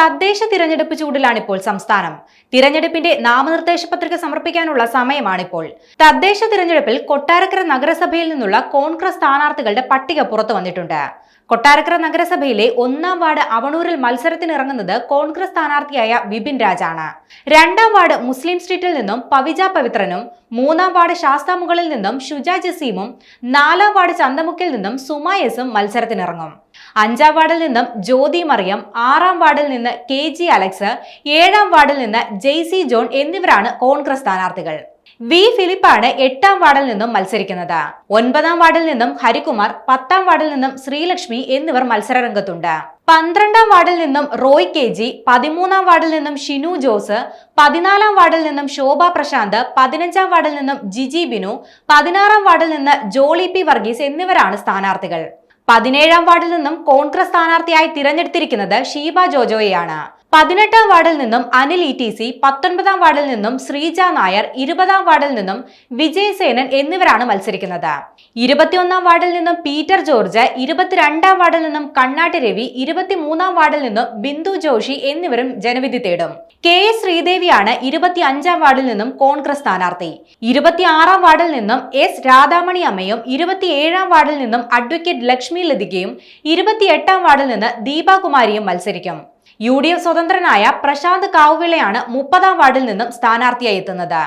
തദ്ദേശ തിരഞ്ഞെടുപ്പ് ചൂടിലാണിപ്പോൾ സംസ്ഥാനം. തിരഞ്ഞെടുപ്പിന്റെ നാമനിർദ്ദേശ പത്രിക സമർപ്പിക്കാനുള്ള സമയമാണിപ്പോൾ. തദ്ദേശ തിരഞ്ഞെടുപ്പിൽ കൊട്ടാരക്കര നഗരസഭയിൽ നിന്നുള്ള കോൺഗ്രസ് സ്ഥാനാർത്ഥികളുടെ പട്ടിക പുറത്തു വന്നിട്ടുണ്ട്. കൊട്ടാരക്കര നഗരസഭയിലെ 1-ാം വാർഡ് അവണൂരിൽ മത്സരത്തിനിറങ്ങുന്നത് കോൺഗ്രസ് സ്ഥാനാർത്ഥിയായ വിപിൻ രാജാണ്. 2-ാം വാർഡ് മുസ്ലിം സ്ട്രീറ്റിൽ നിന്നും പവിജ പവിത്രനും, 3-ാം വാർഡ് ശാസ്താമുകളിൽ നിന്നും ഷുജ ജസീമും, 4-ാം വാർഡ് ചന്തമുക്കിൽ നിന്നും സുമായസും മത്സരത്തിനിറങ്ങും. 5-ാം വാർഡിൽ നിന്നും ജ്യോതി മറിയം, 6-ാം വാർഡിൽ നിന്ന് KG അലക്സ്, 7-ാം വാർഡിൽ നിന്ന് JC ജോൺ എന്നിവരാണ് കോൺഗ്രസ് സ്ഥാനാർത്ഥികൾ. വി ഫിലിപ്പാണ് 8-ാം വാർഡിൽ നിന്നും മത്സരിക്കുന്നത്. 9-ാം വാർഡിൽ നിന്നും ഹരികുമാർ, 10-ാം വാർഡിൽ നിന്നും ശ്രീലക്ഷ്മി എന്നിവർ മത്സരരംഗത്തുണ്ട്. 12-ാം വാർഡിൽ നിന്നും റോയ് KG, 13-ാം വാർഡിൽ നിന്നും ഷിനു ജോസ്, 14-ാം വാർഡിൽ നിന്നും ശോഭ പ്രശാന്ത്, 15-ാം വാർഡിൽ നിന്നും ജിജി ബിനു, 16-ാം വാർഡിൽ നിന്ന് ജോളി P വർഗീസ് എന്നിവരാണ് സ്ഥാനാർത്ഥികൾ. 17-ാം വാർഡിൽ നിന്നും കോൺഗ്രസ് സ്ഥാനാർത്ഥിയായി തിരഞ്ഞെടുത്തിരിക്കുന്നത് ഷീബ ജോജോയെയാണ്. 18-ാം വാർഡിൽ നിന്നും അനിൽ ETC, 19-ാം വാർഡിൽ നിന്നും ശ്രീജ നായർ, 20-ാം വാർഡിൽ നിന്നും വിജയ് സേനൻ എന്നിവരാണ് മത്സരിക്കുന്നത്. 21-ാം വാർഡിൽ നിന്നും പീറ്റർ ജോർജ്, 22-ാം വാർഡിൽ നിന്നും കണ്ണാട്ട് രവി, 23-ാം വാർഡിൽ നിന്നും ബിന്ദു ജോഷി എന്നിവരും ജനവിധി തേടും. KS ശ്രീദേവിയാണ് 25-ാം വാർഡിൽ നിന്നും കോൺഗ്രസ് സ്ഥാനാർത്ഥി. 26-ാം വാർഡിൽ നിന്നും S രാധാമണി അമ്മയും, 27-ാം വാർഡിൽ നിന്നും അഡ്വക്കേറ്റ് ലക്ഷ്മി ലതികയും, 28-ാം വാർഡിൽ നിന്ന് ദീപാകുമാരിയും മത്സരിക്കും. UDF സ്വതന്ത്രനായ പ്രശാന്ത് കാവുവിളയാണ് 30-ാം വാർഡിൽ നിന്നും സ്ഥാനാർത്ഥിയായി എത്തുന്നത്.